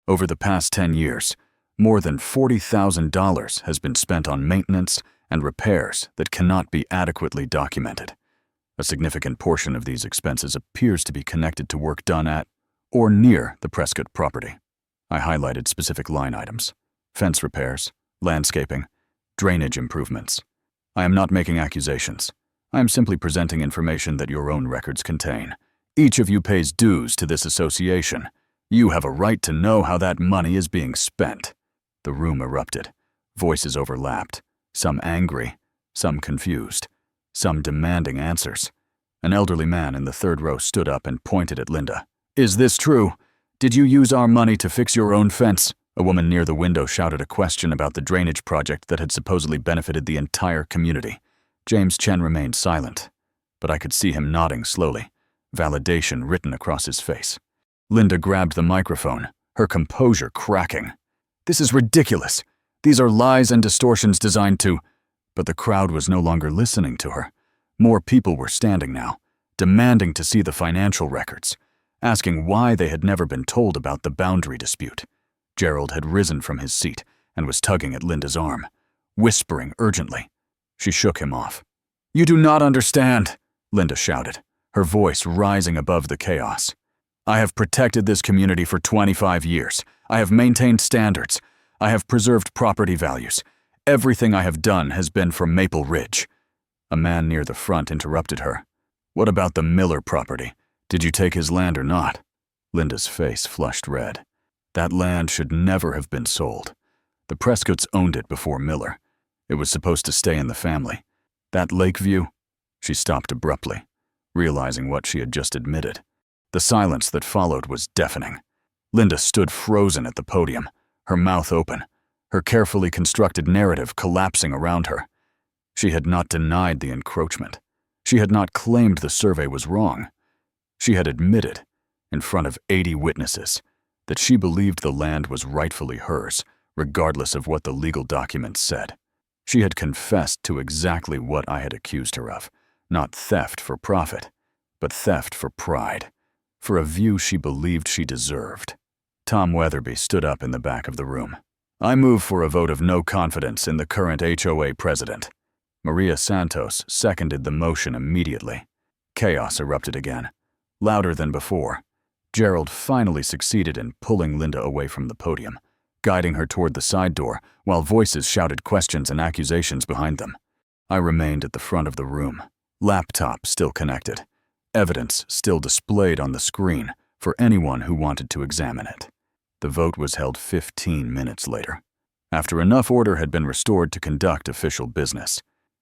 Over the past 10 years, more than $40,000 has been spent on maintenance and repairs that cannot be adequately documented. A significant portion of these expenses appears to be connected to work done at or near the Prescott property. I highlighted specific line items: fence repairs, landscaping, drainage improvements. I am not making accusations. I am simply presenting information that your own records contain. Each of you pays dues to this association. You have a right to know how that money is being spent. The room erupted. Voices overlapped, some angry, some confused, some demanding answers. An elderly man in the third row stood up and pointed at Linda. "Is this true? Did you use our money to fix your own fence?" A woman near the window shouted a question about the drainage project that had supposedly benefited the entire community. James Chen remained silent, but I could see him nodding slowly, validation written across his face. Linda grabbed the microphone, her composure cracking. "This is ridiculous. These are lies and distortions designed to—" But the crowd was no longer listening to her. More people were standing now, demanding to see the financial records, asking why they had never been told about the boundary dispute. Gerald had risen from his seat and was tugging at Linda's arm, whispering urgently. She shook him off. "You do not understand," Linda shouted, her voice rising above the chaos. "I have protected this community for 25 years. I have maintained standards. I have preserved property values. Everything I have done has been for Maple Ridge." A man near the front interrupted her. "What about the Miller property? Did you take his land or not?" Linda's face flushed red. That land should never have been sold. The Prescotts owned it before Miller. It was supposed to stay in the family. That Lakeview? She stopped abruptly, realizing what she had just admitted. The silence that followed was deafening. Linda stood frozen at the podium, her mouth open, her carefully constructed narrative collapsing around her. She had not denied the encroachment. She had not claimed the survey was wrong. She had admitted, in front of 80 witnesses, that she believed the land was rightfully hers, regardless of what the legal documents said. She had confessed to exactly what I had accused her of, not theft for profit, but theft for pride, for a view she believed she deserved. Tom Weatherby stood up in the back of the room. "I move for a vote of no confidence in the current HOA president." Maria Santos seconded the motion immediately. Chaos erupted again, louder than before. Gerald finally succeeded in pulling Linda away from the podium, guiding her toward the side door while voices shouted questions and accusations behind them. I remained at the front of the room, laptop still connected, evidence still displayed on the screen for anyone who wanted to examine it. The vote was held 15 minutes later, after enough order had been restored to conduct official business.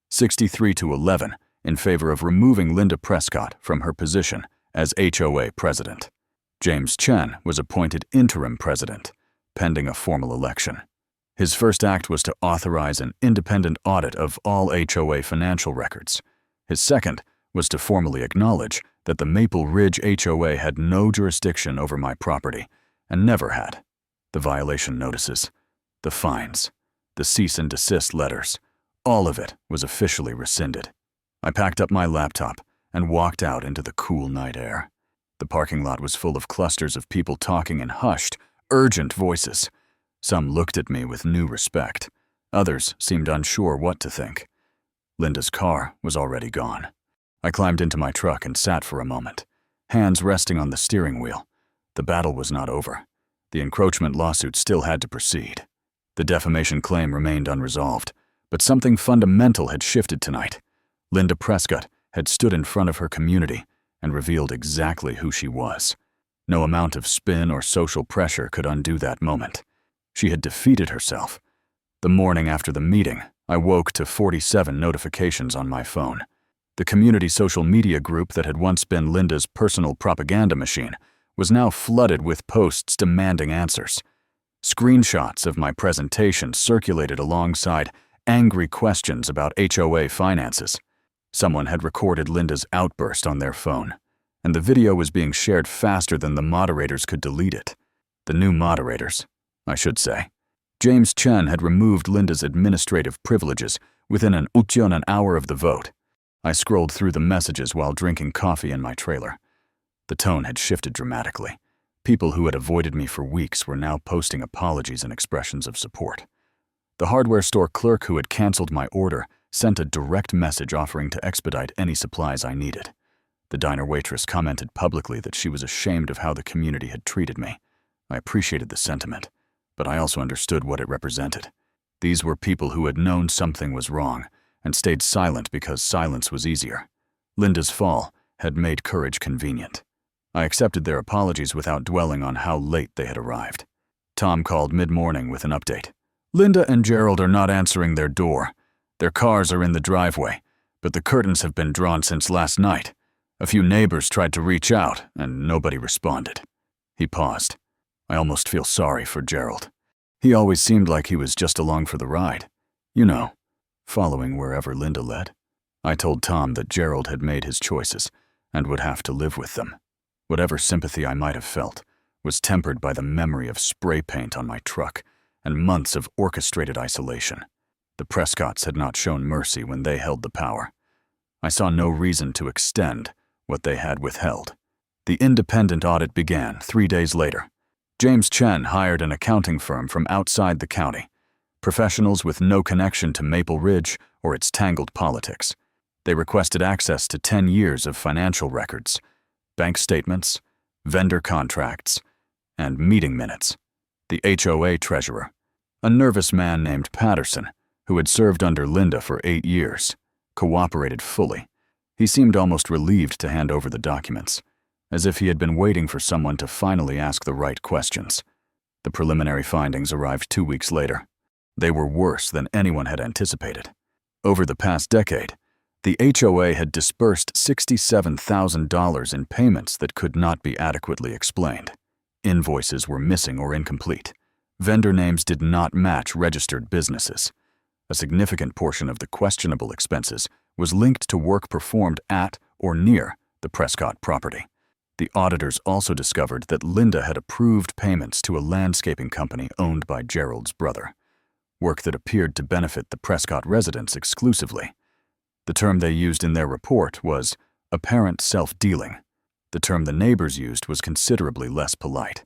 63-11 in favor of removing Linda Prescott from her position as HOA president. James Chen was appointed interim president, pending a formal election. His first act was to authorize an independent audit of all HOA financial records. His second was to formally acknowledge that the Maple Ridge HOA had no jurisdiction over my property and never had. The violation notices, the fines, the cease and desist letters, all of it was officially rescinded. I packed up my laptop and walked out into the cool night air. The parking lot was full of clusters of people talking in hushed, urgent voices. Some looked at me with new respect. Others seemed unsure what to think. Linda's car was already gone. I climbed into my truck and sat for a moment, hands resting on the steering wheel. The battle was not over. The encroachment lawsuit still had to proceed. The defamation claim remained unresolved, but something fundamental had shifted tonight. Linda Prescott had stood in front of her community and revealed exactly who she was. No amount of spin or social pressure could undo that moment. She had defeated herself. The morning after the meeting, I woke to 47 notifications on my phone. The community social media group that had once been Linda's personal propaganda machine was now flooded with posts demanding answers. Screenshots of my presentation circulated alongside angry questions about HOA finances. Someone had recorded Linda's outburst on their phone, and the video was being shared faster than the moderators could delete it. The new moderators, I should say. James Chen had removed Linda's administrative privileges within an hour of the vote. I scrolled through the messages while drinking coffee in my trailer. The tone had shifted dramatically. People who had avoided me for weeks were now posting apologies and expressions of support. The hardware store clerk who had canceled my order sent a direct message offering to expedite any supplies I needed. The diner waitress commented publicly that she was ashamed of how the community had treated me. I appreciated the sentiment, but I also understood what it represented. These were people who had known something was wrong and stayed silent because silence was easier. Linda's fall had made courage convenient. I accepted their apologies without dwelling on how late they had arrived. Tom called mid-morning with an update. Linda and Gerald are not answering their door. Their cars are in the driveway, but the curtains have been drawn since last night. A few neighbors tried to reach out, and nobody responded. He paused. I almost feel sorry for Gerald. He always seemed like he was just along for the ride. You know, following wherever Linda led. I told Tom that Gerald had made his choices and would have to live with them. Whatever sympathy I might have felt was tempered by the memory of spray paint on my truck and months of orchestrated isolation. The Prescotts had not shown mercy when they held the power. I saw no reason to extend what they had withheld. The independent audit began 3 days later. James Chen hired an accounting firm from outside the county, professionals with no connection to Maple Ridge or its tangled politics. They requested access to 10 years of financial records, bank statements, vendor contracts, and meeting minutes. The HOA treasurer, a nervous man named Patterson, who had served under Linda for 8 years, cooperated fully. He seemed almost relieved to hand over the documents, as if he had been waiting for someone to finally ask the right questions. The preliminary findings arrived 2 weeks later. They were worse than anyone had anticipated. Over the past decade, the HOA had disbursed $67,000 in payments that could not be adequately explained. Invoices were missing or incomplete. Vendor names did not match registered businesses. A significant portion of the questionable expenses was linked to work performed at or near the Prescott property. The auditors also discovered that Linda had approved payments to a landscaping company owned by Gerald's brother, work that appeared to benefit the Prescott residents exclusively. The term they used in their report was apparent self-dealing. The term the neighbors used was considerably less polite.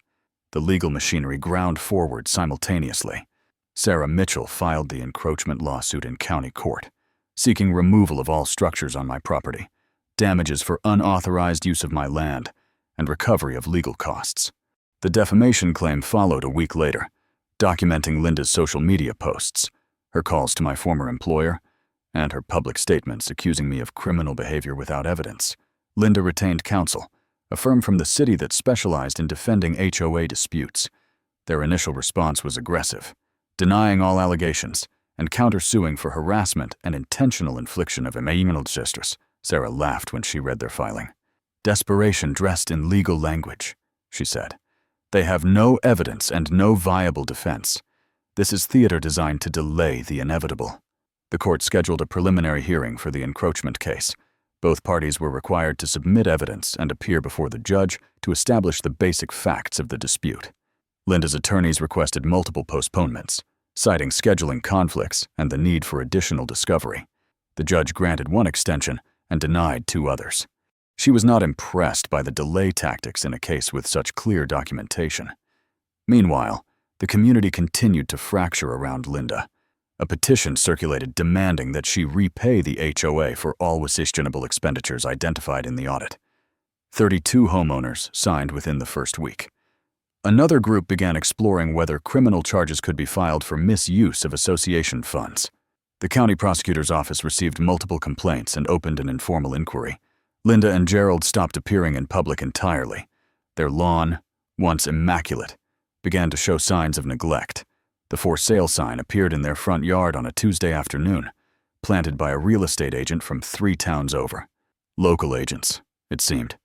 The legal machinery ground forward simultaneously. Sarah Mitchell filed the encroachment lawsuit in county court, seeking removal of all structures on my property, damages for unauthorized use of my land, and recovery of legal costs. The defamation claim followed a week later, documenting Linda's social media posts, her calls to my former employer, and her public statements accusing me of criminal behavior without evidence. Linda retained counsel, a firm from the city that specialized in defending HOA disputes. Their initial response was aggressive, denying all allegations and countersuing for harassment and intentional infliction of emotional distress. Sarah laughed when she read their filing. Desperation dressed in legal language, she said. They have no evidence and no viable defense. This is theater designed to delay the inevitable. The court scheduled a preliminary hearing for the encroachment case. Both parties were required to submit evidence and appear before the judge to establish the basic facts of the dispute. Linda's attorneys requested multiple postponements, citing scheduling conflicts and the need for additional discovery. The judge granted one extension and denied two others. She was not impressed by the delay tactics in a case with such clear documentation. Meanwhile, the community continued to fracture around Linda. A petition circulated demanding that she repay the HOA for all questionable expenditures identified in the audit. 32 homeowners signed within the first week. Another group began exploring whether criminal charges could be filed for misuse of association funds. The county prosecutor's office received multiple complaints and opened an informal inquiry. Linda and Gerald stopped appearing in public entirely. Their lawn, once immaculate, began to show signs of neglect. The for sale sign appeared in their front yard on a Tuesday afternoon, planted by a real estate agent from 3 towns over. Local agents, it seemed,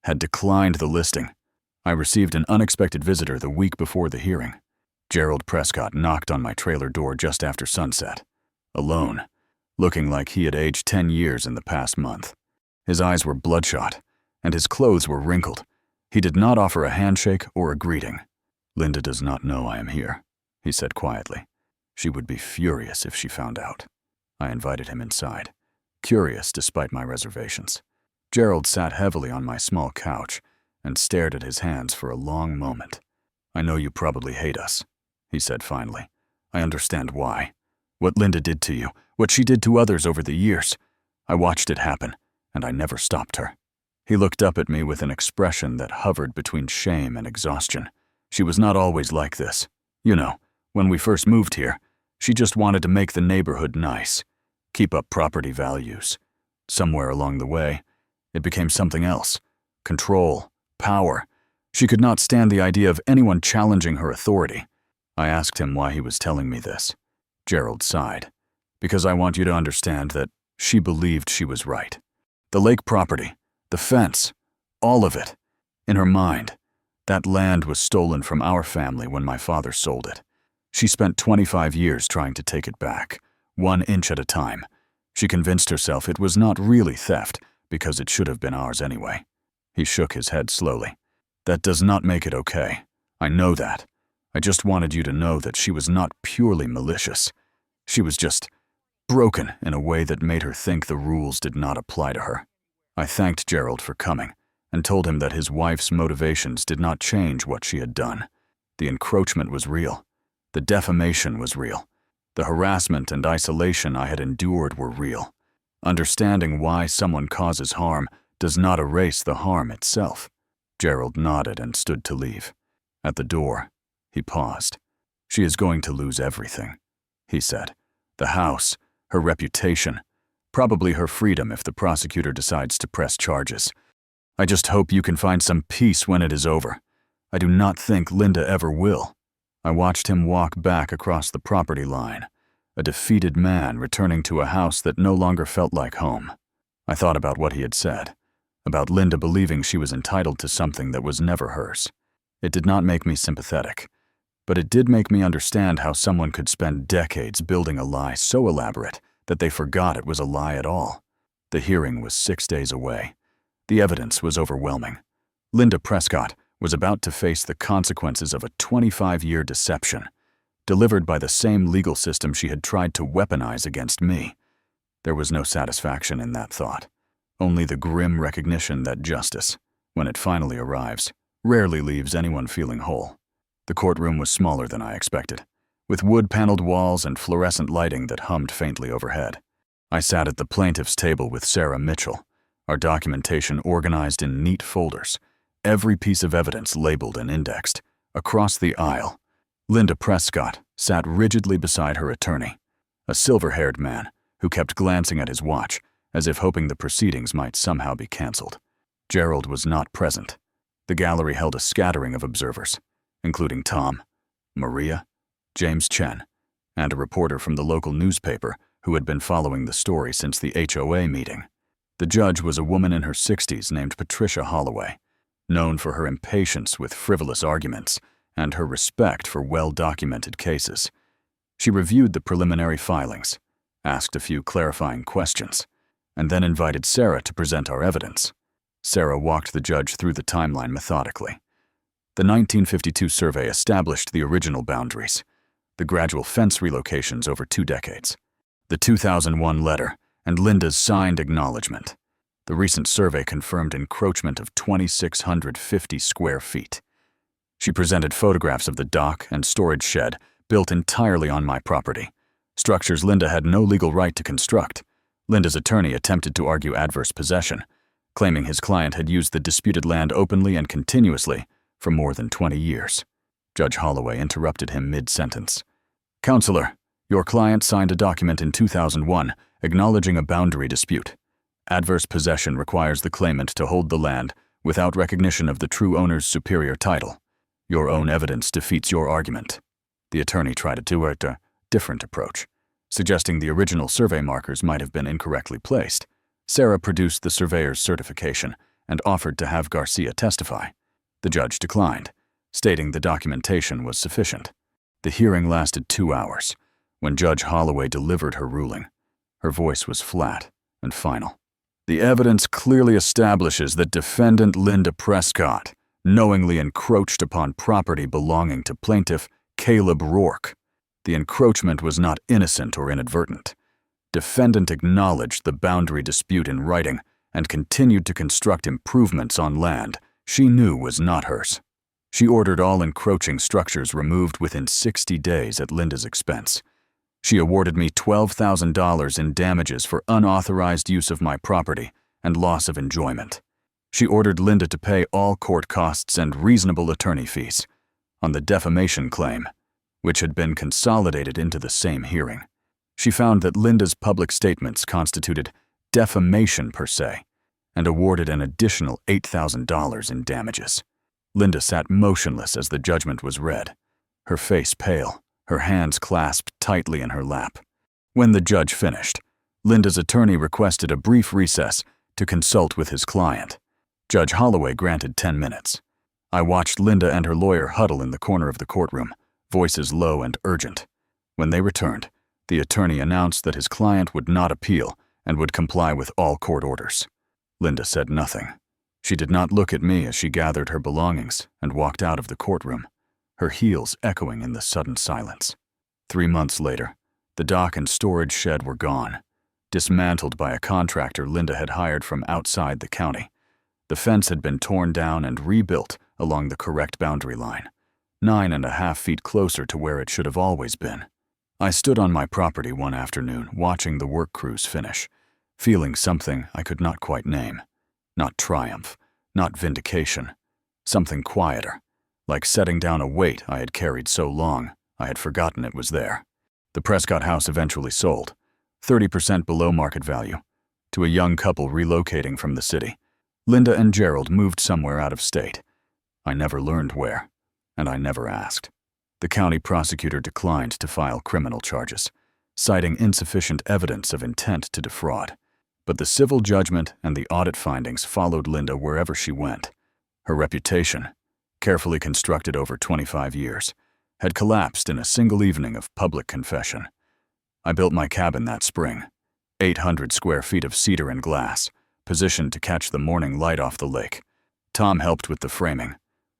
had declined the listing. I received an unexpected visitor the week before the hearing. Gerald Prescott knocked on my trailer door just after sunset, alone, looking like he had aged 10 years in the past month. His eyes were bloodshot, and his clothes were wrinkled. He did not offer a handshake or a greeting. "Linda does not know I am here," he said quietly. "She would be furious if she found out." I invited him inside, curious despite my reservations. Gerald sat heavily on my small couch and stared at his hands for a long moment. "I know you probably hate us," he said finally. "I understand why. What Linda did to you, what she did to others over the years. I watched it happen, and I never stopped her." He looked up at me with an expression that hovered between shame and exhaustion. "She was not always like this. You know, when we first moved here, she just wanted to make the neighborhood nice, keep up property values. Somewhere along the way, it became something else. Control, power. She could not stand the idea of anyone challenging her authority." I asked him why he was telling me this. Gerald sighed. "Because I want you to understand that she believed she was right. The lake property, the fence, all of it. In her mind, that land was stolen from our family when my father sold it. She spent 25 years trying to take it back, 1 inch at a time. She convinced herself it was not really theft because it should have been ours anyway." He shook his head slowly. "That does not make it okay. I know that. I just wanted you to know that she was not purely malicious. She was just broken in a way that made her think the rules did not apply to her." I thanked Gerald for coming and told him that his wife's motivations did not change what she had done. The encroachment was real. The defamation was real. The harassment and isolation I had endured were real. Understanding why someone causes harm does not erase the harm itself. Gerald nodded and stood to leave. At the door, he paused. "She is going to lose everything," he said. "The house, her reputation, probably her freedom if the prosecutor decides to press charges. I just hope you can find some peace when it is over. I do not think Linda ever will." I watched him walk back across the property line, a defeated man returning to a house that no longer felt like home. I thought about what he had said, about Linda believing she was entitled to something that was never hers. It did not make me sympathetic, but it did make me understand how someone could spend decades building a lie so elaborate that they forgot it was a lie at all. The hearing was 6 days away. The evidence was overwhelming. Linda Prescott was about to face the consequences of a 25-year deception, delivered by the same legal system she had tried to weaponize against me. There was no satisfaction in that thought, only the grim recognition that justice, when it finally arrives, rarely leaves anyone feeling whole. The courtroom was smaller than I expected, with wood-paneled walls and fluorescent lighting that hummed faintly overhead. I sat at the plaintiff's table with Sarah Mitchell, our documentation organized in neat folders, every piece of evidence labeled and indexed. Across the aisle, Linda Prescott sat rigidly beside her attorney, a silver-haired man who kept glancing at his watch as if hoping the proceedings might somehow be canceled. Gerald was not present. The gallery held a scattering of observers, including Tom, Maria, James Chen, and a reporter from the local newspaper who had been following the story since the HOA meeting. The judge was a woman in her 60s named Patricia Holloway, known for her impatience with frivolous arguments and her respect for well-documented cases. She reviewed the preliminary filings, asked a few clarifying questions, and then invited Sarah to present our evidence. Sarah walked the judge through the timeline methodically. The 1952 survey established the original boundaries, the gradual fence relocations over 2 decades, the 2001 letter, and Linda's signed acknowledgement. The recent survey confirmed encroachment of 2,650 square feet. She presented photographs of the dock and storage shed built entirely on my property, structures Linda had no legal right to construct. Linda's attorney attempted to argue adverse possession, claiming his client had used the disputed land openly and continuously for more than 20 years. Judge Holloway interrupted him mid-sentence. "Counselor, your client signed a document in 2001 acknowledging a boundary dispute. Adverse possession requires the claimant to hold the land without recognition of the true owner's superior title. Your own evidence defeats your argument." The attorney tried a different approach, suggesting the original survey markers might have been incorrectly placed. Sarah produced the surveyor's certification and offered to have Garcia testify. The judge declined, stating the documentation was sufficient. The hearing lasted 2 hours. When Judge Holloway delivered her ruling, her voice was flat and final. "The evidence clearly establishes that defendant Linda Prescott knowingly encroached upon property belonging to plaintiff Caleb Rourke. The encroachment was not innocent or inadvertent. Defendant acknowledged the boundary dispute in writing and continued to construct improvements on land she knew was not hers. She ordered all encroaching structures removed within 60 days at Linda's expense. She awarded me $12,000 in damages for unauthorized use of my property and loss of enjoyment. She ordered Linda to pay all court costs and reasonable attorney fees on the defamation claim, which had been consolidated into the same hearing. She found that Linda's public statements constituted defamation per se and awarded an additional $8,000 in damages. Linda sat motionless as the judgment was read, her face pale, her hands clasped tightly in her lap. When the judge finished, Linda's attorney requested a brief recess to consult with his client. Judge Holloway granted 10 minutes. I watched Linda and her lawyer huddle in the corner of the courtroom, voices low and urgent. When they returned, the attorney announced that his client would not appeal and would comply with all court orders. Linda said nothing. She did not look at me as she gathered her belongings and walked out of the courtroom, her heels echoing in the sudden silence. 3 months later, the dock and storage shed were gone, dismantled by a contractor Linda had hired from outside the county. The fence had been torn down and rebuilt along the correct boundary line, 9.5 feet closer to where it should have always been. I stood on my property one afternoon watching the work crews finish, feeling something I could not quite name. Not triumph, not vindication, something quieter, like setting down a weight I had carried so long I had forgotten it was there. The Prescott house eventually sold, 30% below market value, to a young couple relocating from the city. Linda and Gerald moved somewhere out of state. I never learned where, and I never asked. The county prosecutor declined to file criminal charges, citing insufficient evidence of intent to defraud. But the civil judgment and the audit findings followed Linda wherever she went. Her reputation, carefully constructed over 25 years, had collapsed in a single evening of public confession. I built my cabin that spring, 800 square feet of cedar and glass, positioned to catch the morning light off the lake. Tom helped with the framing.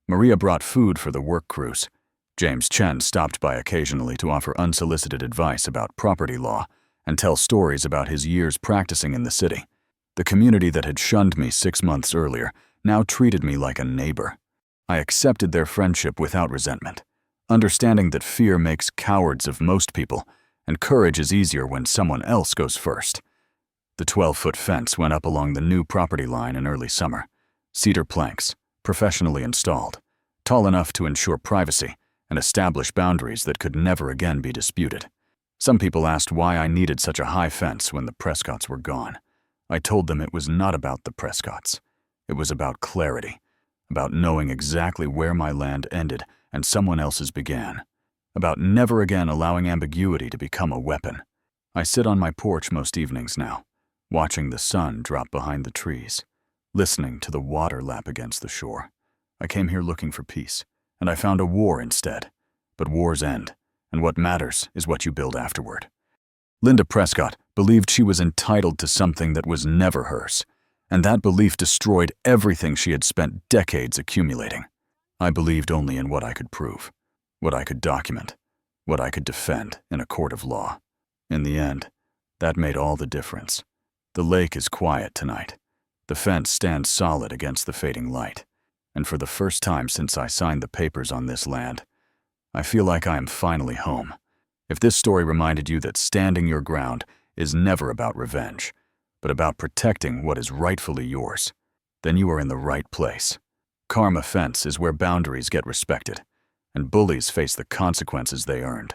Maria brought food for the work crews. James Chen stopped by occasionally to offer unsolicited advice about property law and tell stories about his years practicing in the city. The community that had shunned me 6 months earlier now treated me like a neighbor. I accepted their friendship without resentment, understanding that fear makes cowards of most people, and courage is easier when someone else goes first. The 12-foot fence went up along the new property line in early summer. Cedar planks, professionally installed, tall enough to ensure privacy and establish boundaries that could never again be disputed. Some people asked why I needed such a high fence when the Prescotts were gone. I told them it was not about the Prescotts. It was about clarity, about knowing exactly where my land ended and someone else's began, about never again allowing ambiguity to become a weapon. I sit on my porch most evenings now, watching the sun drop behind the trees, listening to the water lap against the shore. I came here looking for peace, and I found a war instead. But wars end, and what matters is what you build afterward. Linda Prescott believed she was entitled to something that was never hers, and that belief destroyed everything she had spent decades accumulating. I believed only in what I could prove, what I could document, what I could defend in a court of law. In the end, that made all the difference. The lake is quiet tonight. The fence stands solid against the fading light. And for the first time since I signed the papers on this land, I feel like I am finally home. If this story reminded you that standing your ground is never about revenge, but about protecting what is rightfully yours, then you are in the right place. Karma Fence is where boundaries get respected, and bullies face the consequences they earned.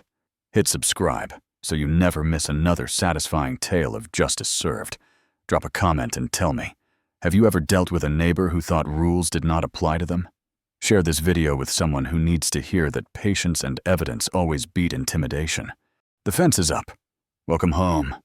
Hit subscribe so you never miss another satisfying tale of justice served. Drop a comment and tell me, have you ever dealt with a neighbor who thought rules did not apply to them? Share this video with someone who needs to hear that patience and evidence always beat intimidation. The fence is up. Welcome home.